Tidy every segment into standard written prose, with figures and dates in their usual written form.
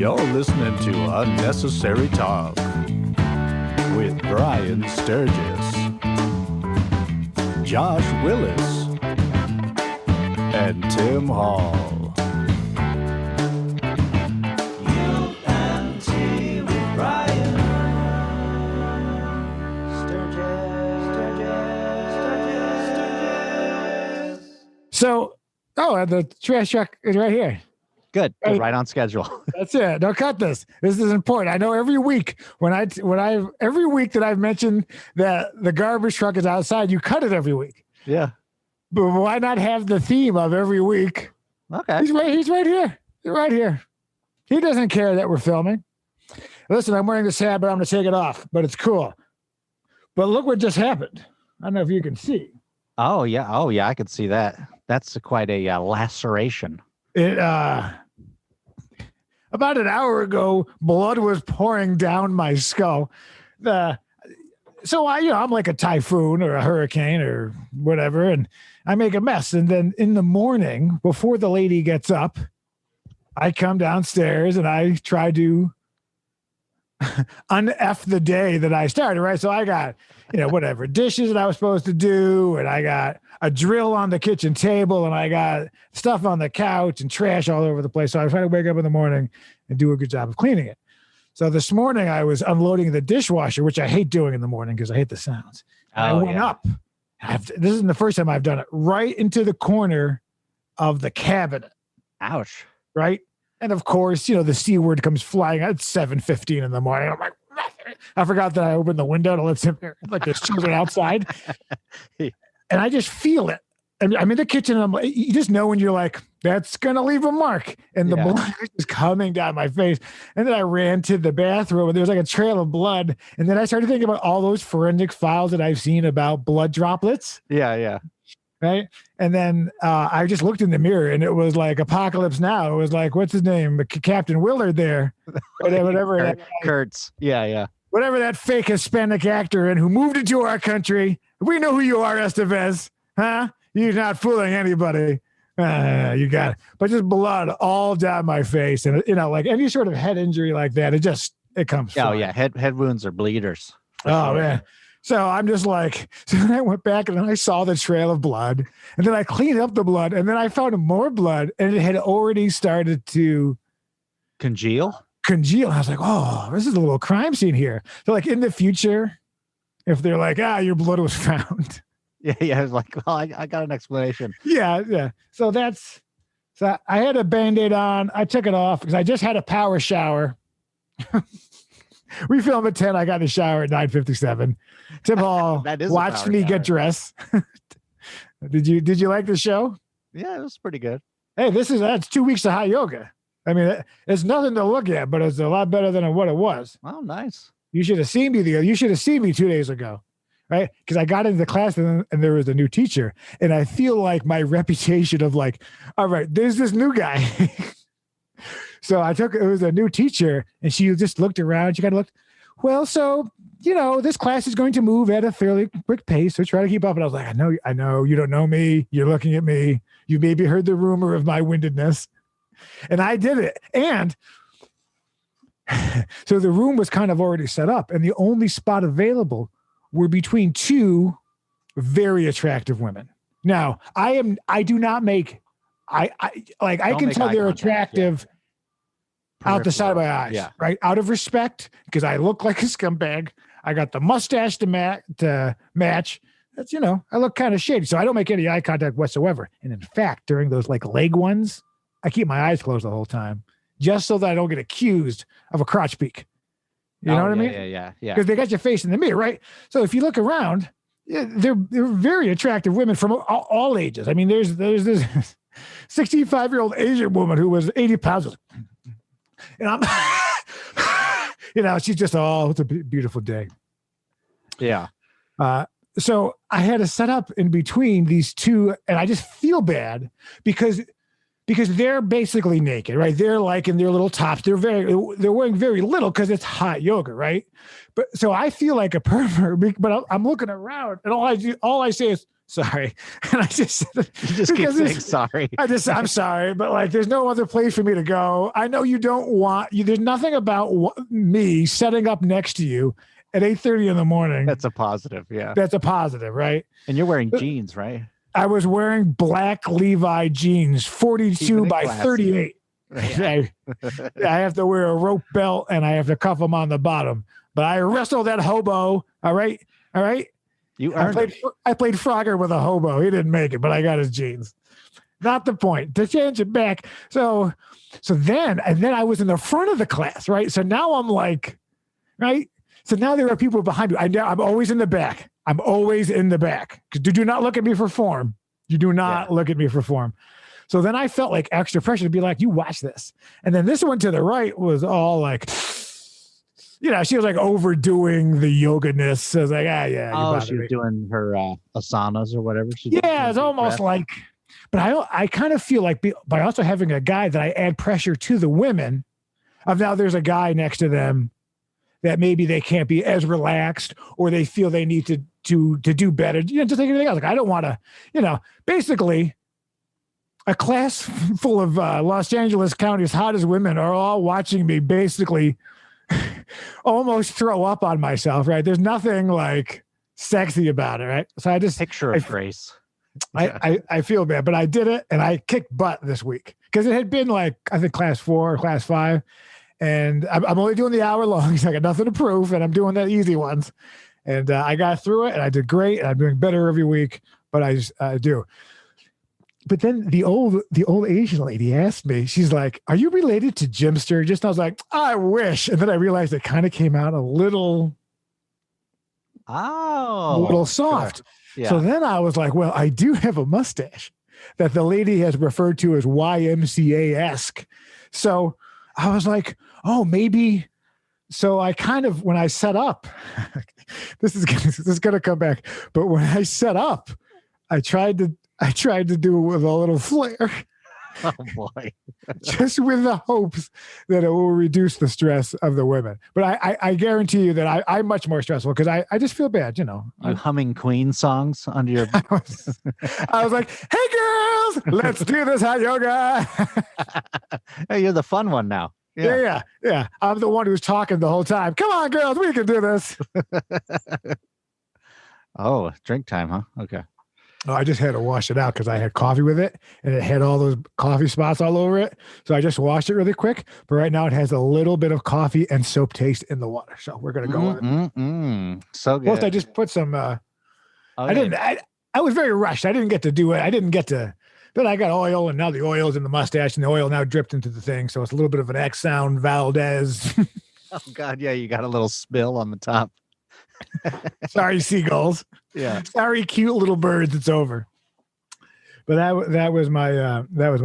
You're listening to Unnecessary Talk with Brian Sturges, Josh Willis, and Tim Hall. UNT with Brian Sturges. So, the trash truck is right here. Good. Right on schedule. That's it. Don't cut this. This is important. I know every week every week that I've mentioned that the garbage truck is outside, you cut it every week. Yeah. But why not have the theme of every week? Okay. He's right here. He's right here. He doesn't care that we're filming. Listen, I'm wearing this hat, but I'm going to take it off. But it's cool. But look what just happened. I don't know if you can see. Oh, yeah. I could see that. That's quite a laceration. About an hour ago, blood was pouring down my skull. So I'm like a typhoon or a hurricane or whatever, and I make a mess. And then in the morning, before the lady gets up, I come downstairs and I try to un-F the day that I started, right? So I got, whatever dishes that I was supposed to do, and I got a drill on the kitchen table, and I got stuff on the couch and trash all over the place. So I try to wake up in the morning and do a good job of cleaning it. So this morning I was unloading the dishwasher, which I hate doing in the morning because I hate the sounds. I went up. This isn't the first time I've done it. Right into the corner of the cabinet. Ouch. Right? And of course, the C word comes flying out at 7:15 in the morning. I'm like, I forgot that I opened the window to let some air, like there's children outside. And I just feel it. And I'm in the kitchen and I'm like, you just know when you're like, that's going to leave a mark. And the blood is coming down my face. And then I ran to the bathroom and there was like a trail of blood. And then I started thinking about all those forensic files that I've seen about blood droplets. Yeah. Right. And then I just looked in the mirror and it was like Apocalypse Now. It was like, what's his name? Captain Willard there. Whatever. Kurtz. Yeah. Whatever that fake Hispanic actor and who moved into our country. We know who you are, Estevez. Huh? You're not fooling anybody. You got it. But just blood all down my face. And, like any sort of head injury like that, it comes. Oh, yeah. Head wounds are bleeders. Oh, sure. Man. So I'm just like, so then I went back and then I saw the trail of blood and then I cleaned up the blood and then I found more blood and it had already started to congeal. I was like, oh, this is a little crime scene here. So like in the future, if they're like, your blood was found. Yeah. I was like, well, I got an explanation. Yeah. So I had a Band-Aid on. I took it off because I just had a power shower. We filmed at 10. I got in the shower at 9:57. Tim Hall watched me get dressed. Did you like the show? Yeah, it was pretty good. Hey, that's 2 weeks of hot yoga. I mean, it's nothing to look at, but it's a lot better than what it was. Oh, nice. You should have seen me 2 days ago, right? Because I got into the class and there was a new teacher, and I feel like my reputation of like, all right, there's this new guy. So it was a new teacher and she just looked around. She kind of looked, well, so, this class is going to move at a fairly quick pace. So try to keep up. And I was like, I know you don't know me. You're looking at me. You maybe heard the rumor of my windedness. And I did it. And so the room was kind of already set up and the only spot available were between two very attractive women. Now I can tell they're attractive. Out the side of my eyes, right? Out of respect, because I look like a scumbag. I got the mustache to match. That's, I look kind of shady. So I don't make any eye contact whatsoever. And in fact, during those like leg ones, I keep my eyes closed the whole time just so that I don't get accused of a crotch peek. You know what I mean? Yeah. Because they got your face in the mirror, right? So if you look around, they're very attractive women from all ages. I mean, there's this 65-year-old Asian woman who was 80 pounds. And I'm, she's just, it's a beautiful day. Yeah. So I had to set up in between these two, and I just feel bad because because they're basically naked, right? They're like in their little tops. They're wearing very little because it's hot yoga, right? But so I feel like a pervert, but I'm looking around and all I say is sorry, and I just You just keep saying sorry. I'm sorry, but like there's no other place for me to go. I know you don't want you. There's nothing about me setting up next to you at 8:30 in the morning. That's a positive, yeah. That's a positive, right? And you're wearing jeans, right? I was wearing black Levi jeans, 42 by classy. 38. Yeah. I have to wear a rope belt and I have to cuff them on the bottom. But I wrestled that hobo. All right. You earned it. I played Frogger with a hobo. He didn't make it, but I got his jeans. Not the point. To change it back. So then I was in the front of the class, right? So now I'm like, right? So now there are people behind me. I'm always in the back. I'm always in the back. Because do not look at me for form. You do not look at me for form. So then I felt like extra pressure to be like, you watch this. And then this one to the right was all like, she was like overdoing the yoga-ness. I was like, yeah. Oh, she was doing her asanas or whatever. It's almost like, but I kind of feel like by also having a guy that I add pressure to the women of now there's a guy next to them that maybe they can't be as relaxed or they feel they need to do better, just like anything else. Like I don't want to, basically a class full of Los Angeles County's hottest women are all watching me basically almost throw up on myself, right? There's nothing like sexy about it, right? So I just picture of grace. I feel bad, but I did it and I kicked butt this week because it had been like, I think class 4 or class 5. And I'm only doing the hour long. So I got nothing to prove and I'm doing the easy ones. And I got through it and I did great. And I'm doing better every week, but I do. But then the old Asian lady asked me, she's like, are you related to Jim Sturges? And I was like, I wish. And then I realized it kind of came out a little soft. Sure. Yeah. So then I was like, well, I do have a mustache that the lady has referred to as YMCA-esque. So I was like, oh, maybe. So I kind of, when I set up, this is going to come back. But when I set up, I tried to do it with a little flair. Oh boy. Just with the hopes that it will reduce the stress of the women. But I guarantee you that I'm much more stressful because I just feel bad, You humming Queen songs under your I was like, hey girls, let's do this hot yoga. Hey, you're the fun one now. Yeah. I'm the one who's talking the whole time. Come on, girls, we can do this. Oh, drink time, huh? Okay. Oh, I just had to wash it out because I had coffee with it and it had all those coffee spots all over it. So I just washed it really quick. But right now it has a little bit of coffee and soap taste in the water. So we're going to go on. So good. Plus, I just put some, I was very rushed. I didn't get to do it. But I got oil and now the oil's in the mustache and the oil now dripped into the thing. So it's a little bit of an Exxon Valdez. Oh God. Yeah. You got a little spill on the top. Sorry, seagulls. Yeah. Sorry, cute little birds. It's over. But that was my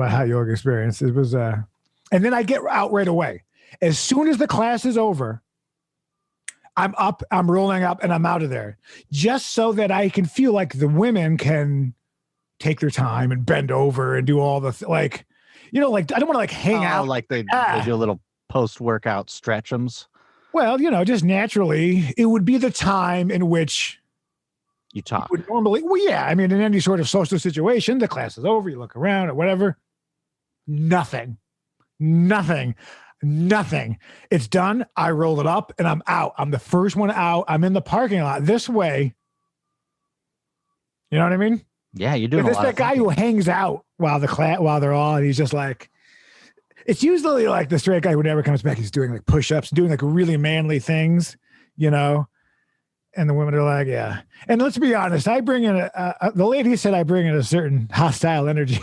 hot yoga experience. It was and then I get out right away. As soon as the class is over, I'm up, I'm rolling up, and I'm out of there. Just so that I can feel like the women can take their time and bend over and do all the like I don't want to like hang out. Like they do a little post-workout stretchums. Well, just naturally, it would be the time in which you talk. Would normally, in any sort of social situation, the class is over, you look around or whatever. Nothing. It's done. I roll it up and I'm out. I'm the first one out. I'm in the parking lot this way. You know what I mean? Yeah, you're doing a lot. That guy who hangs out while they're all, and he's just like, it's usually like the straight guy who never comes back. He's doing like push-ups, doing like really manly things, and the women are like, yeah. And let's be honest, I bring in the lady said I bring in a certain hostile energy.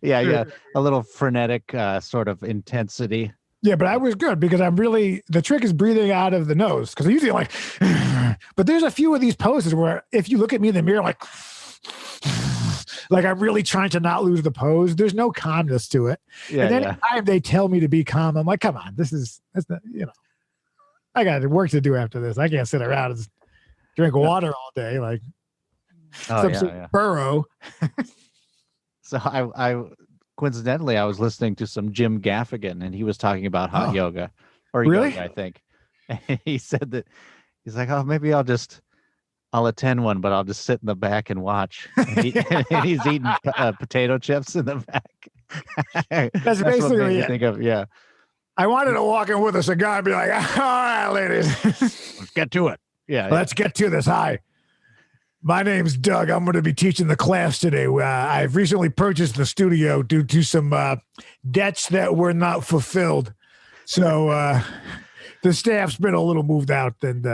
Yeah. A little frenetic sort of intensity. Yeah, but I was good because the trick is breathing out of the nose. Because I usually like, but there's a few of these poses where if you look at me in the mirror, like I'm really trying to not lose the pose. There's no calmness to it. Yeah, and anytime they tell me to be calm, I'm like, come on, that's not, I got work to do after this. I can't sit around and drink water all day. Like, burrow. So I coincidentally I was listening to some Jim Gaffigan, and he was talking about hot yoga or Really? yoga, I think. And he said that he's like, oh, maybe I'll attend one, but I'll just sit in the back and watch. And he's eating potato chips in the back. That's what basically made me it. think of. Yeah, I wanted to walk in with a cigar and be like, all right, ladies, let's get to it. Yeah, let's get to this. Hi, my name's Doug. I'm going to be teaching the class today. I've recently purchased the studio due to some debts that were not fulfilled. So the staff's been a little moved out, and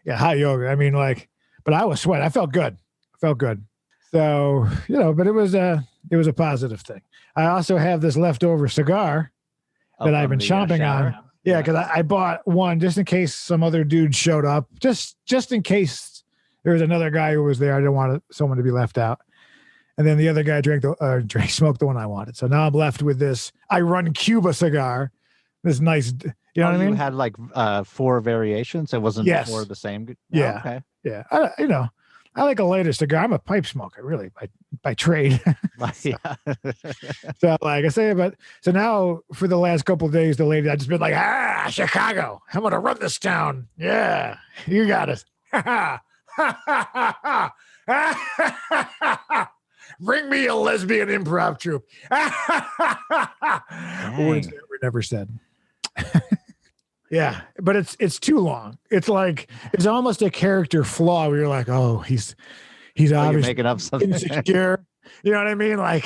yeah, hot yoga. I mean, like, but I was sweating. I felt good. So, but it was a positive thing. I also have this leftover cigar that I've been chomping on. Yeah, because I bought one just in case some other dude showed up. Just in case there was another guy who was there. I didn't want someone to be left out. And then the other guy smoked the one I wanted. So now I'm left with this I Run Cuba cigar. This nice, you know what I mean? You had like 4 variations. It wasn't four the same. Yeah. Okay. Yeah. I like a lighter cigar. I'm a pipe smoker, really, by trade. So, like I say, so now for the last couple of days, the lady, I just been like, Chicago, I'm gonna run this town. Yeah, you got it. Bring me a lesbian improv troupe. Words that were never said. Yeah, but it's too long. It's like it's almost a character flaw where you're like, oh, he's obviously making up something insecure. You know what I mean? Like,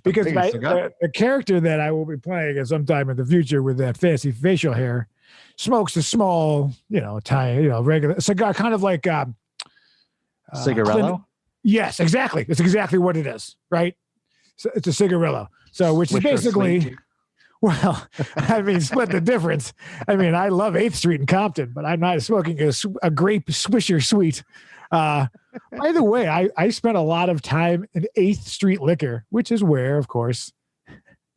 because the character that I will be playing at some time in the future with that fancy facial hair smokes a small, tiny, regular cigar, kind of like cigarello. Yes, exactly. It's exactly what it is, right? So it's a cigarillo. So, which is basically. Well, I mean, split the difference. I mean, I love 8th Street in Compton, but I'm not smoking a grape Swisher Sweet. By the way, I spent a lot of time in 8th Street Liquor, which is where, of course,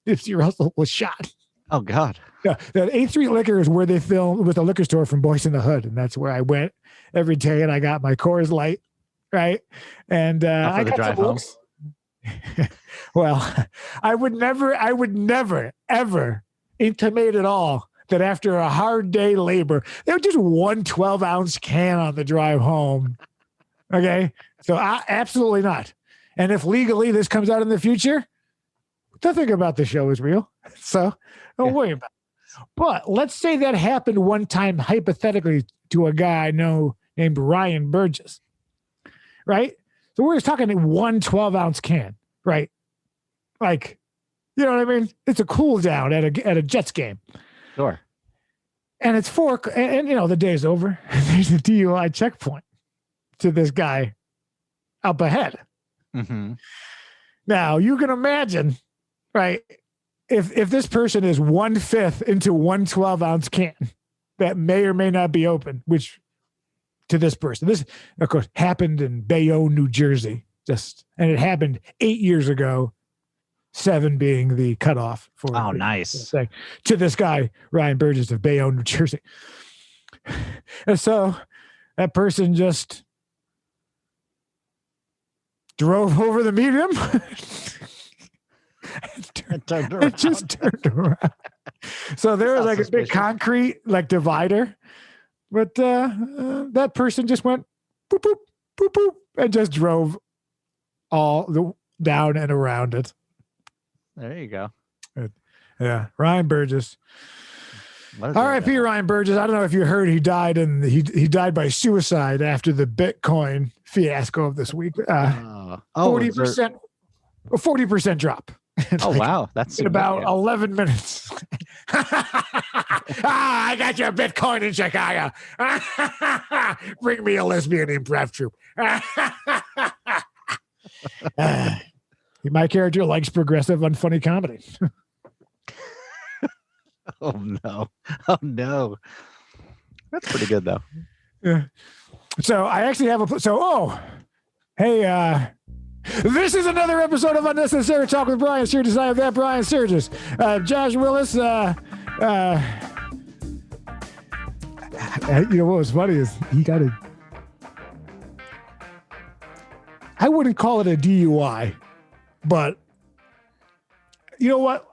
Nipsey Russell was shot. Oh, God. Yeah, the 8th Street Liquor is where they filmed with the liquor store from Boys in the Hood, and that's where I went every day, and I got my Coors Light, right? And I got drive some home. looks. Well, I would never, ever intimate at all that after a hard day labor, they were just 1 12-ounce can on the drive home. Okay. So absolutely not. And if legally this comes out in the future, nothing about the show is real. So don't worry about it. But let's say that happened one time, hypothetically, to a guy I know named Brian Sturges. Right. So we're just talking 1 12-ounce can, right? Like, you know what I mean? It's a cool down at a Jets game. Sure. And it's 4, and the day's over. There's a DUI checkpoint to this guy up ahead. Mm-hmm. Now you can imagine, right? If this person is 1/5 into 1 12-ounce can that may or may not be open, which to this person, this of course happened in Bayonne, New Jersey, and it happened 8 years ago, 7 being the cutoff for. Oh, nice. To this guy, Ryan Sturges of Bayonne, New Jersey. And so that person just drove over the medium. It just turned around. So there was like a big concrete divider, but that person just went boop boop boop boop and just drove all down and around it. There you go. Yeah, Ryan Sturges. R.I.P. Ryan Sturges. I don't know if you heard he died he died by suicide after the Bitcoin fiasco of this week. 40% 40% drop. Oh, wow. That's in about 11 minutes. I got your Bitcoin in Chicago. Bring me a lesbian improv troupe. My character likes progressive, unfunny comedy. Oh, no. Oh, no. That's pretty good, though. Yeah. So I actually have hey, this is another episode of Unnecessary Talk with Brian Sturges. I have that Brian Sturges. Josh Willis. What was funny is he got I wouldn't call it a DUI, But you know what?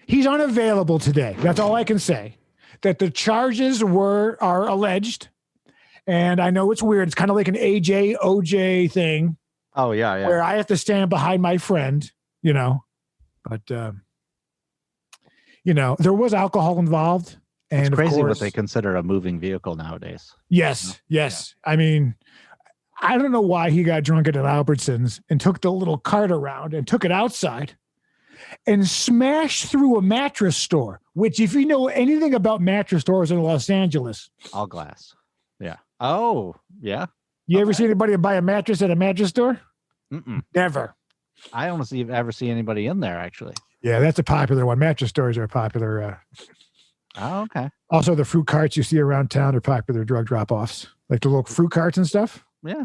He's unavailable today. That's all I can say. That the charges are alleged. And I know it's weird. It's kind of like an AJ, OJ thing. Oh, yeah, yeah. Where I have to stand behind my friend, you know. But, you know, there was alcohol involved. And it's crazy of course, what they consider a moving vehicle nowadays. Yes, yes. Yeah. I mean, I don't know why he got drunk at Albertsons and took the little cart around and took it outside and smashed through a mattress store, which if you know anything about mattress stores in Los Angeles. All glass. Yeah. Oh, yeah. You ever see anybody buy a mattress at a mattress store? Mm-mm. Never. I don't ever see anybody in there, actually. Yeah, that's a popular one. Mattress stores are popular. Oh, okay. Also, the fruit carts you see around town are popular drug drop-offs, like the little fruit carts and stuff. Yeah.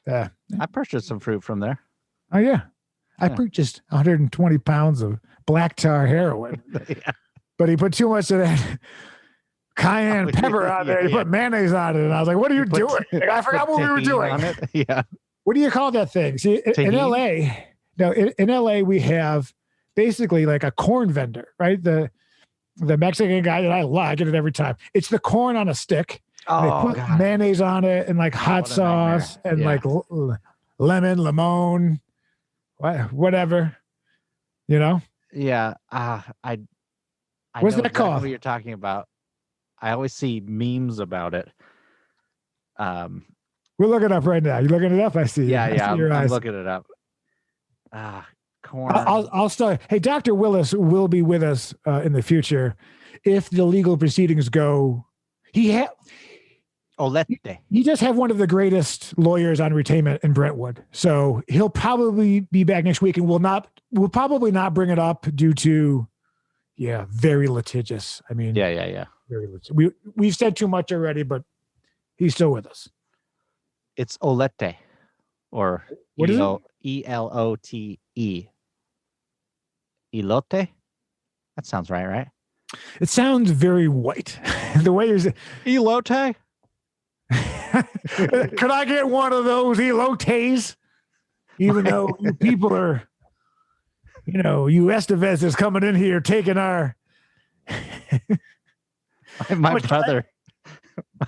Yeah. I purchased some fruit from there. Oh, yeah. I purchased 120 pounds of black tar heroin. Yeah. But he put too much of that cayenne pepper on there. He put mayonnaise on it. And I was like, what are you doing? Like, I forgot what we were doing. Yeah. What do you call that thing? See, in LA, in LA, we have basically like a corn vendor, right? The Mexican guy that I love, I get it every time. It's the corn on a stick. Oh, they put mayonnaise on it and like hot sauce and like lemon, limon, whatever, you know? Yeah. What's know that called? What you're talking about. I always see memes about it. We're looking it up right now. You looking it up? I see. Yeah, I see I'm looking it up. Corn. I'll start. Hey, Dr. Willis will be with us in the future if the legal proceedings go. Olette. He just have one of the greatest lawyers on retainment in Brentwood, so he'll probably be back next week, and we'll probably not bring it up due to, very litigious. I mean, yeah. Very litigious. We've said too much already, but he's still with us. It's Olette, or what is it? Elote. Elote? That sounds right? It sounds very white. The way you're saying Elote? Could I get one of those elotes? Even though you people are, you Estevez is coming in here taking our my brother.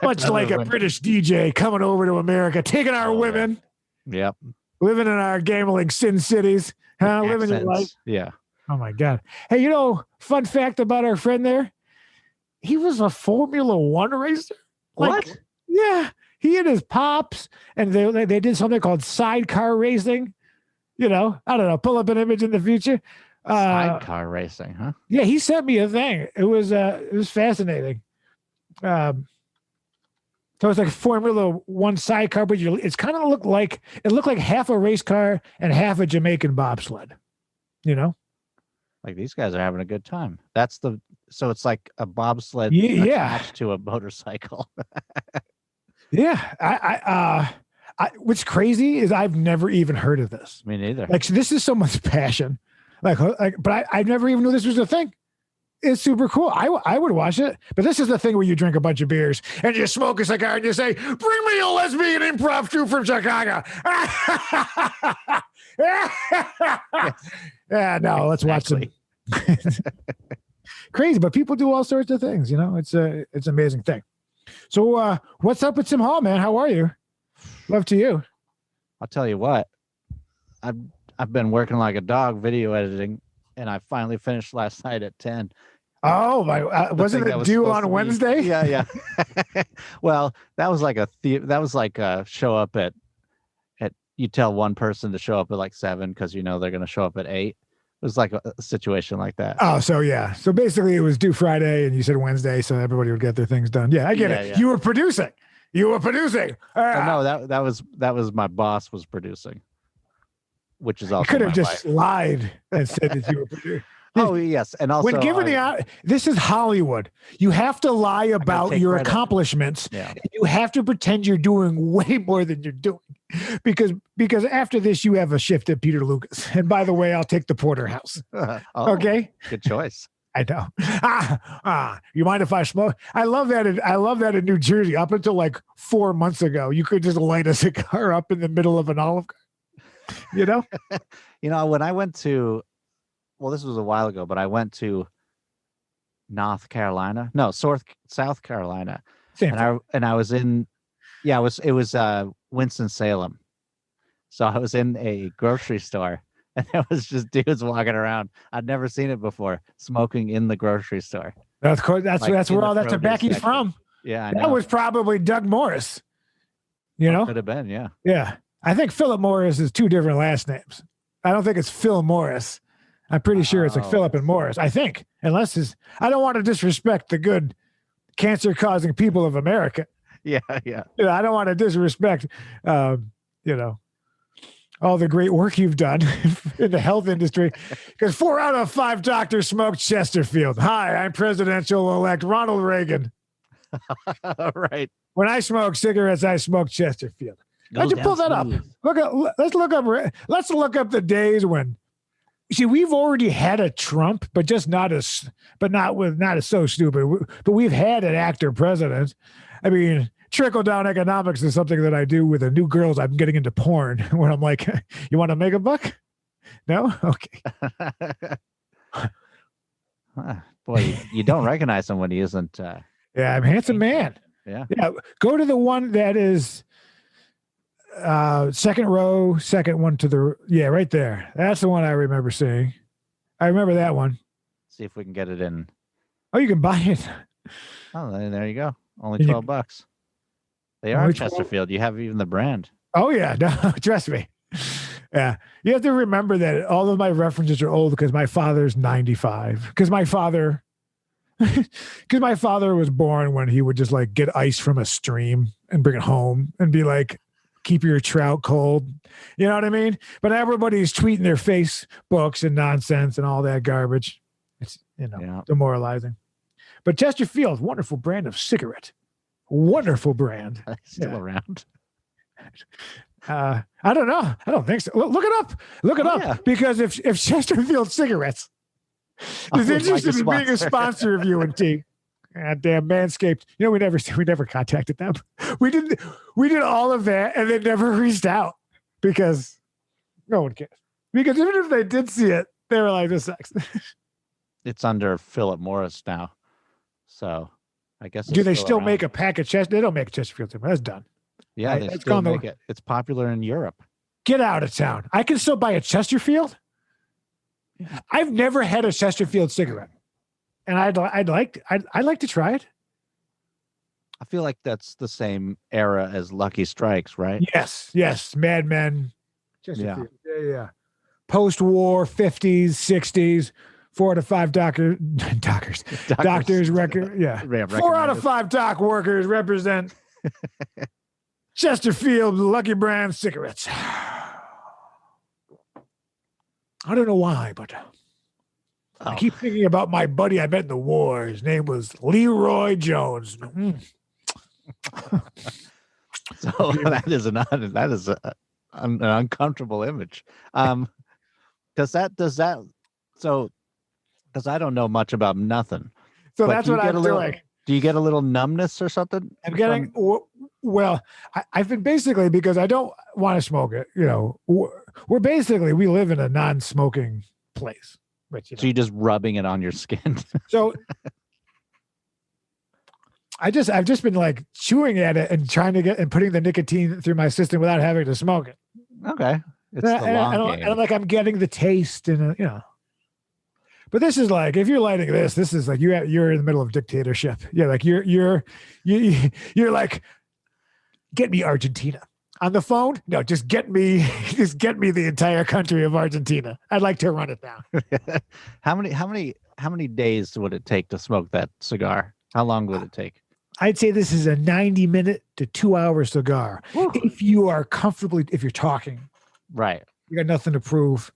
Much like a British DJ coming over to America, taking our women. Yep. Living in our gambling sin cities. Living your life. Yeah. Oh my God. Hey, fun fact about our friend there. He was a Formula One racer. What? Yeah. He and his pops, and they did something called sidecar racing. I don't know. Pull up an image in the future. Sidecar racing, huh? Yeah, he sent me a thing. It was fascinating. So it's like Formula One sidecar, but it's kind of looked like half a race car and half a Jamaican bobsled. Like these guys are having a good time. So it's like a bobsled attached to a motorcycle. Yeah. What's crazy is I've never even heard of this. Me neither. Like, so this is someone's passion. But I never even knew this was a thing. It's super cool. I would watch it. But this is the thing where you drink a bunch of beers and you smoke a cigar and you say, "Bring me a lesbian improv troupe from Chicago." Yeah, no, let's watch them. Crazy, but people do all sorts of things. It's an amazing thing. So, what's up with Tim Hall, man? How are you? Love to you. I'll tell you what. I've been working like a dog video editing, and I finally finished last night at 10. Oh my! Wasn't it due on Wednesday? Yeah. Well, that was like a show up at. You tell one person to show up at like 7 because they're going to show up at 8. It was like a situation like that. Oh, so yeah. So basically, it was due Friday, and you said Wednesday, so everybody would get their things done. Yeah, I get it. Yeah. You were producing. No, that was my boss was producing, which is also. You could have just lied and said that you were producing. Oh yes, and also when given this is Hollywood, you have to lie about your accomplishments. Yeah. You have to pretend you're doing way more than you're doing, because after this you have a shift at Peter Lucas. And by the way, I'll take the porterhouse. Okay, good choice. I know. You mind if I smoke? I love that in New Jersey. Up until like 4 months ago, you could just light a cigar up in the middle of an Olive Garden. You know? When I went to, well, this was a while ago, but I went to South Carolina, Same thing. and I was in, it was Winston-Salem. So I was in a grocery store, and there was just dudes walking around. I'd never seen it before, smoking in the grocery store. That's where all that tobacco's from. Yeah, I that know. was probably Doug Morris. You know? Could have been, yeah. Yeah. I think Philip Morris is two different last names. I don't think it's Phil Morris. I'm pretty sure it's like Philip and Morris. I think, unless I don't want to disrespect the good cancer-causing people of America. Yeah. I don't want to disrespect, all the great work you've done in the health industry. Because 4 out of 5 doctors smoked Chesterfield. Hi, I'm presidential-elect Ronald Reagan. Right. When I smoke cigarettes, I smoke Chesterfield. How'd you pull that up? Let's look up the days when. See, we've already had a Trump, but not as so stupid. But we've had an actor president. I mean, trickle down economics is something that I do with the new girls. I'm getting into porn when I'm like, you want to make a buck? No? Okay. Boy, you don't recognize him when he isn't. Yeah, I'm a handsome man. Yeah. Go to the one that is second row, second one to the right there. That's the one I remember seeing. I remember that one. See if we can get it in. Oh, you can buy it. Oh, there you go. Only $12. They are Chesterfield. You have even the brand. Oh yeah, no, trust me. Yeah, you have to remember that all of my references are old because my father's 95. Because my father was born when he would just like get ice from a stream and bring it home and be like, keep your trout cold. You know what I mean? But everybody's tweeting their Facebooks and nonsense and all that garbage. It's, demoralizing. But Chesterfield, wonderful brand of cigarette. Wonderful brand. Still around. I don't know. I don't think so. Look it up. Yeah. Because if Chesterfield cigarettes is interested in being a sponsor of UNT, goddamn Manscaped. We never contacted them. We did all of that and they never reached out because no one cares. Because even if they did see it, they were like, this sucks. It's under Philip Morris now. So I guess. Do they still make a pack of Chesterfield? They don't make Chesterfield anymore. That's done. Yeah, they still make it. It's popular in Europe. Get out of town. I can still buy a Chesterfield. Yeah. I've never had a Chesterfield cigarette. And I'd like to try it. I feel like that's the same era as Lucky Strikes, right? Yes. Mad Men. Chesterfield. Yeah. Post-war, 50s, 60s, 4 out of 5 doctors record. Yeah. 4 out of 5 dock workers represent Chesterfield Lucky Brand cigarettes. I don't know why, but I keep thinking about my buddy I met in the war. His name was Leroy Jones. So that is an uncomfortable image. Because I don't know much about nothing. So that's what I'm doing. Do you get a little numbness or something? I'm getting, I've been basically, because I don't want to smoke it, we live in a non-smoking place. Which, So you're just rubbing it on your skin. So I've just been like chewing at it and trying to and putting the nicotine through my system without having to smoke it. Okay. It's the long game. And I'm getting the taste and, But this is like, if you're lighting this is like you're in the middle of dictatorship. Yeah, like you're like, get me Argentina on the phone. No, just get me the entire country of Argentina. I'd like to run it down. How many days would it take to smoke that cigar? How long would it take? I'd say this is a 90-minute to 2-hour cigar. Woo. If you are if you're talking, right, you got nothing to prove.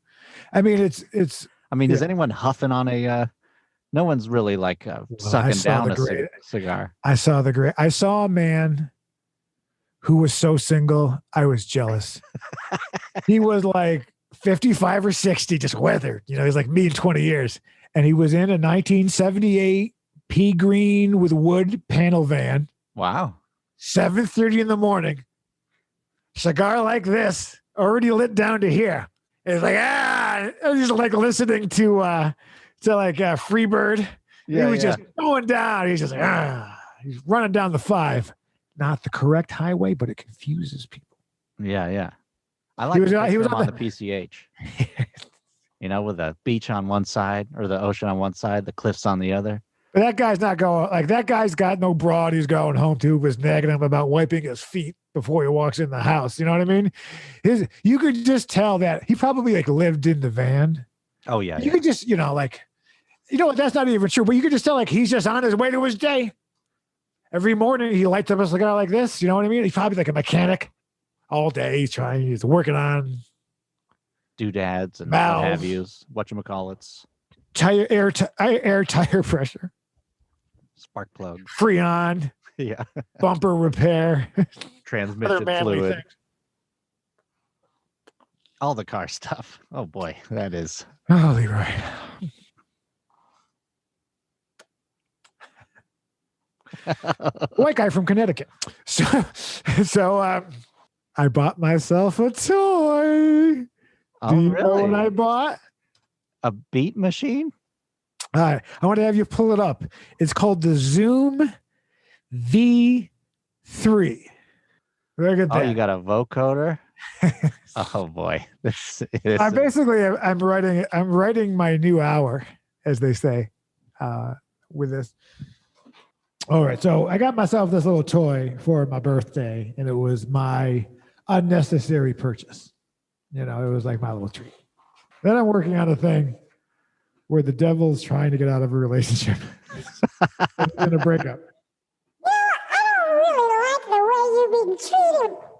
I mean, it's. Is anyone huffing on a? No one's really like sucking down a cigar. I saw a man who was so single, I was jealous. He was like 55 or 60, just weathered. He's like me in 20 years, and he was in a 1978 pea green with wood panel van. Wow. 7:30 in the morning. Cigar like this. already lit down to here. It's like, I was just like listening to like Freebird. He was just going down. He's just like, he's running down the 5. Not the correct highway, but it confuses people. Yeah. I like he was on the PCH. You know, with the beach on one side or the ocean on one side, the cliffs on the other. But that guy's not going, like, that guy's got no broad he's going home to, was nagging him about wiping his feet before he walks in the house. You know what I mean? You could just tell that he probably like lived in the van. Oh, yeah. You could just, like, that's not even true, but you could just tell like he's just on his way to his day. Every morning he lights up a cigar like this. You know what I mean? He's probably like a mechanic all day. He's working on doodads and valves, what have yous, whatchamacallits. Air tire pressure. Spark plug. Freon. Yeah. Bumper repair. Transmission fluid. Things. All the car stuff. Oh boy, that is. Holy right. White guy from Connecticut. So I bought myself a toy. Oh, Do you really? know what I bought? A beat machine? All right. I want to have you pull it up. It's called the Zoom V3. Look at that. Oh, you got a vocoder? Oh boy. I'm writing my new hour, as they say, with this. All right. So I got myself this little toy for my birthday, and it was my unnecessary purchase. It was like my little treat. Then I'm working on a thing where the devil's trying to get out of a relationship in a breakup.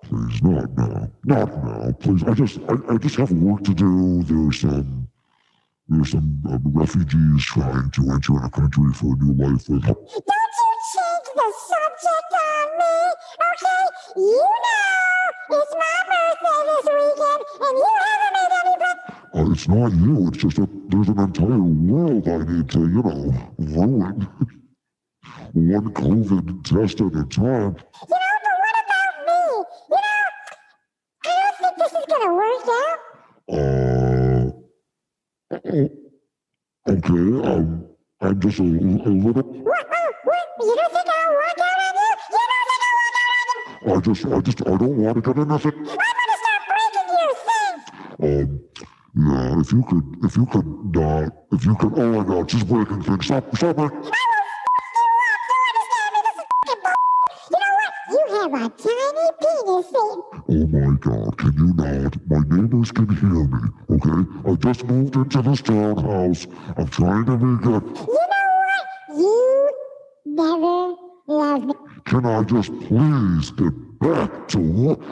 Please, not now. Please, I just have work to do. There's some refugees trying to enter a country for a new life. Don't you change the subject on me, okay? It's my birthday this weekend, and you haven't made any plans. It's not you. It's just that there's an entire world I need to, ruin. One COVID test at a time. But what about me? I don't think this is gonna work out. Okay, I'm just a little. What? You don't think I'll work out on you? You don't think I'll work out on you? I don't want to get in nothing. I'm gonna start breaking your things. Yeah, if you could, oh my God, she's breaking things. Stop it. Have a tiny penis thing. Oh my God, can you not? My neighbors can hear me, okay? I just moved into this townhouse. I'm trying to be good. You know what? You never loved me. Can I just please get back to work? I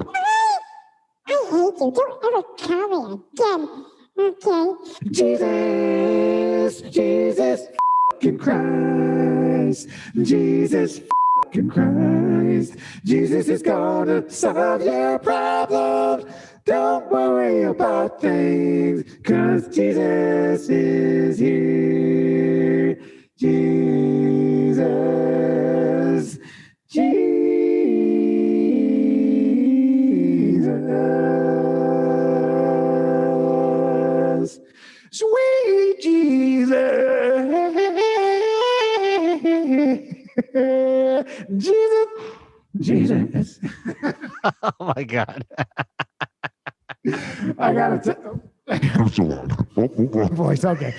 hate you. Don't ever call me again, okay? Jesus fucking Christ. Jesus fucking Christ. Jesus is gonna solve your problems. Don't worry about things, 'cause Jesus is here. Jesus. Sweet Jesus. Jesus. Oh my God. I gotta tell. Voice. Okay.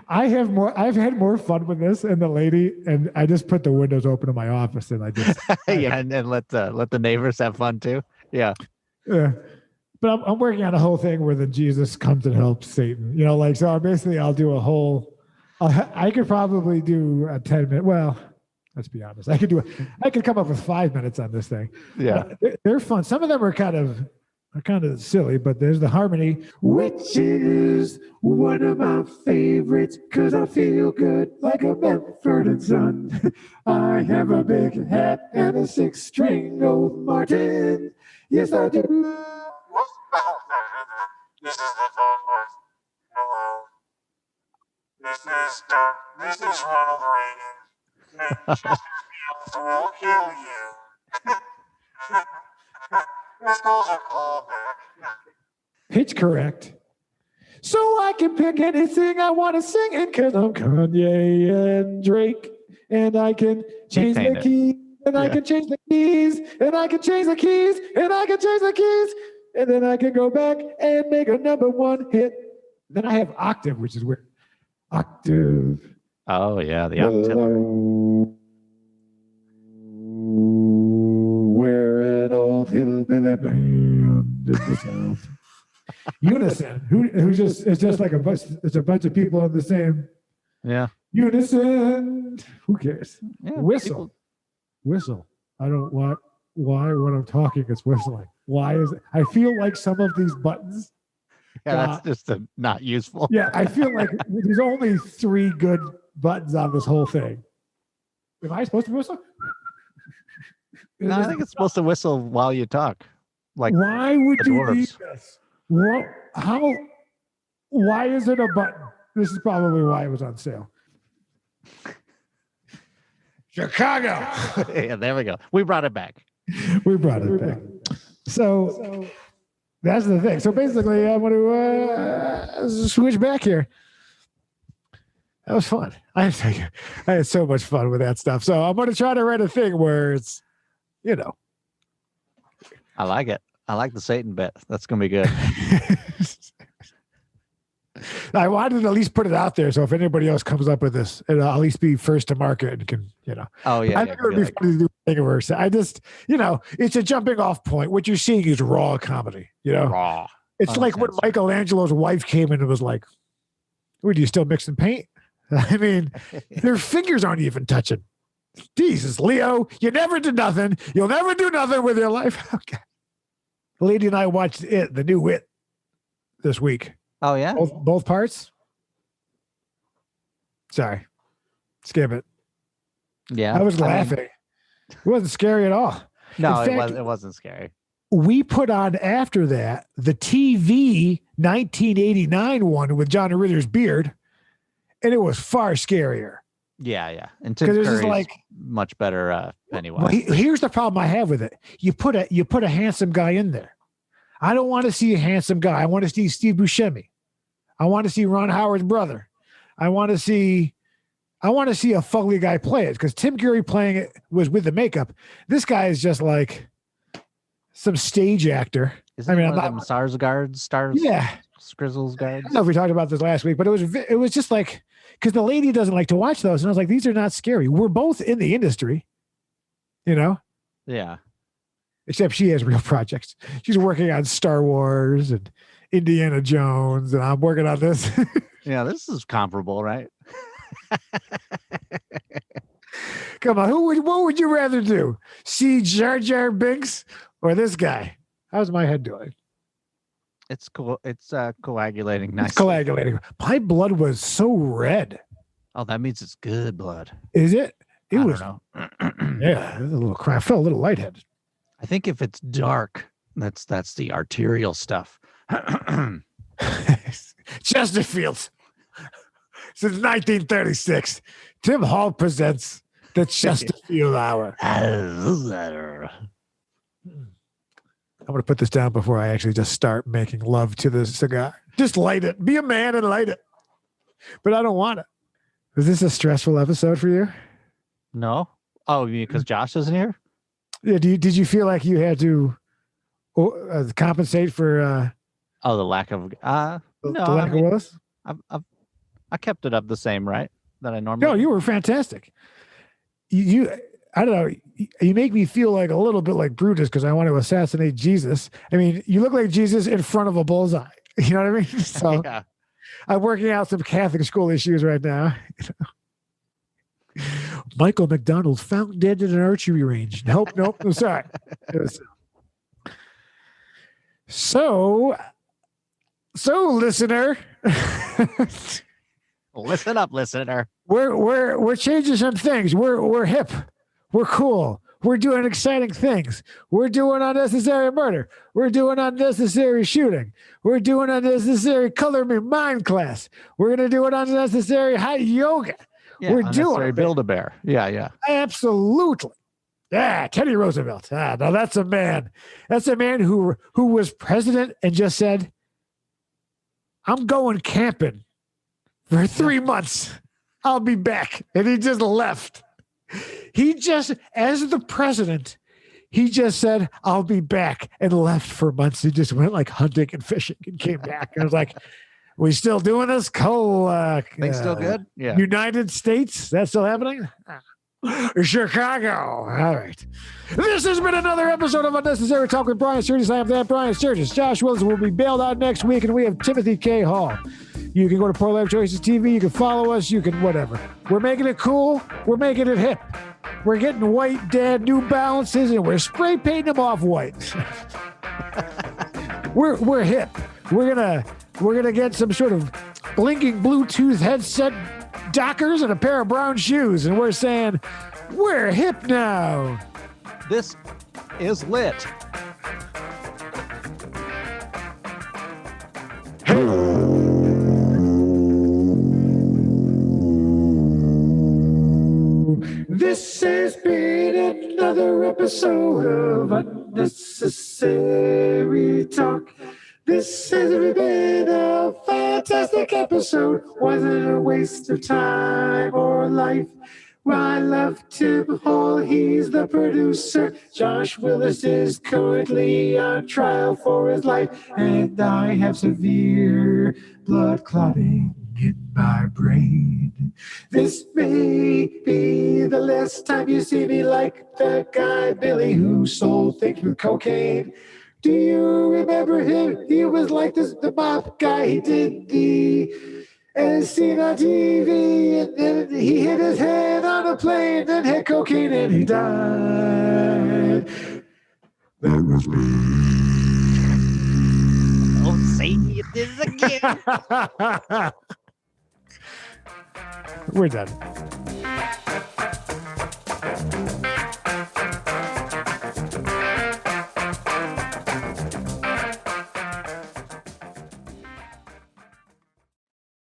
I've had more fun with this and the lady, and I just put the windows open in my office, and I just yeah, and let the neighbors have fun too. Yeah. But I'm working on a whole thing where the Jesus comes and helps Satan. So basically I'll do a whole. I could probably do a 10-minute. Well, let's be honest. I could come up with 5 minutes on this thing. Yeah, they're fun. Some of them are kind of silly, but there's the harmony, which is one of my favorites, 'cause I feel good like a Mumford & Son. I have a big hat and a 6-string old Martin. Yes, I do. This is Ronald Reagan. We'll kill you. Pitch correct. So I can pick anything I want to sing in because I'm Kanye and Drake. And I can change the keys. And I can change the keys. And I can change the keys. And I can change the keys. And then I can go back and make a number one hit. Then I have octave, which is weird. Octave. Oh, yeah. The octave. Where an old hillbilly band is the South. Unison. Who's just, it's just like a bunch, it's a bunch of people on the same. Yeah. Unison. Who cares? Yeah, Whistle. Whistle. I don't want, why when I'm talking, it's whistling. Why is it? I feel like some of these buttons. Yeah, that's just not useful. Yeah, I feel like there's only 3 good buttons on this whole thing. Am I supposed to whistle? No, I think it's supposed to whistle while you talk. Like, why would the you need dwarves. this? What? How? Why is it a button? This is probably why it was on sale. Chicago. Yeah, there we go. We brought it back. We brought it back. So that's the thing. So basically, I'm going to switch back here. That was fun. I had so much fun with that stuff. So I'm going to try to write a thing where it's, you know. I like it. I like the Satan bit. That's going to be good. I wanted to at least put it out there. So if anybody else comes up with this, it'll at least be first to market and can, you know. Oh, yeah. I think it would be funny to do a thing where I just, you know, it's a jumping off point. What you're seeing is raw comedy, you know. Raw. It's like when Michelangelo's wife came in and was like, "Would you still mixing paint?" I mean, their fingers aren't even touching. Jesus, Leo, you never did nothing. You'll never do nothing with your life. Okay. The lady and I watched the new It, this week. Oh, yeah? Both parts. Sorry. Skip it. Yeah. I was laughing. It wasn't scary at all. No, In fact, it wasn't scary. we put on after that the TV 1989 one with John Ritter's beard, and it was far scarier. Yeah. And Tim Because Curry's it's like much better Pennywise. Well, here's the problem I have with it. You put a handsome guy in there. I don't want to see a handsome guy. I want to see Steve Buscemi. I want to see Ron Howard's brother. I want to see a fugly guy play it because Tim Curry playing it was with the makeup. This guy is just like some stage actor. Isn't one of them Stars guards? Yeah. Scrizzles guards? I don't know if we talked about this last week, but it was just like, because the lady doesn't like to watch those. And I was like, these are not scary. We're both in the industry, you know? Yeah. Except she has real projects. She's working on Star Wars and Indiana Jones, and I'm working on this. Yeah, this is comparable, right? Come on, what would you rather do? See Jar Jar Binks or this guy? How's my head doing? It's cool. It's coagulating nicely. It's coagulating. My blood was so red. Oh, that means it's good blood. Is it? It I was. don't know. Yeah, it was a little cry. I felt a little lightheaded. I think if it's dark, that's the arterial stuff. Chesterfield. Since 1936, Tim Hall presents the Chesterfield Hour. I'm going to put this down before I actually just start making love to the cigar. Just light it. Be a man and light it. But I don't want it. Was this a stressful episode for you? No. Oh, because Josh isn't here? Yeah. Did you feel like you had to compensate for Oh, the lack of no, the lack of Willis? I kept it up the same, right? That I normally. No, you were fantastic. You I don't know. You make me feel like a little bit like Brutus because I want to assassinate Jesus. I mean, you look like Jesus in front of a bullseye. You know what I mean? So Yeah. I'm working out some Catholic school issues right now. Michael McDonald found dead in an archery range. Nope. I'm sorry. So, listener, Listen up, listener. we're changing some things. We're hip. We're cool. We're doing exciting things. We're doing unnecessary murder. We're doing unnecessary shooting. We're doing unnecessary color me mind class. We're gonna do an unnecessary hot yoga. Yeah, We're doing it. Build-A-Bear. Yeah. Absolutely. Yeah, Teddy Roosevelt. Now that's a man. That's a man who was president and just said, I'm going camping for 3 months. I'll be back. And he just left. He just, as the president, he just said, I'll be back, and left for months. He just went like hunting and fishing and came back. And I was like, we still doing this? Things still good? Yeah. United States? That's still happening? Chicago. All right. This has been another episode of Unnecessary Talk with Brian Sturges. I am that Brian Sturges. Josh Willis will be bailed out next week, and we have Timothy K. Hall. You can go to Poor Life Choices TV. You can follow us. You can whatever. We're making it cool. We're making it hip. We're getting white dad New Balances, and we're spray painting them off white. we're hip. We're gonna get some sort of blinking Bluetooth headset Dockers and a pair of brown shoes, and we're saying we're hip now. This is lit. This has been another episode of Unnecessary Talk. This has been a fantastic episode. Wasn't a waste of time or life. I love Tim Hall, he's the producer. Josh Willis is currently on trial for his life. And I have severe blood clotting in my brain. This may be the last time you see me like that guy Billy who sold things with cocaine. Do you remember him? He was like the mob guy. He did the scene on TV, and then he hit his head on a plane, then had cocaine, and he died. That was me. Oh, say this again. We're done.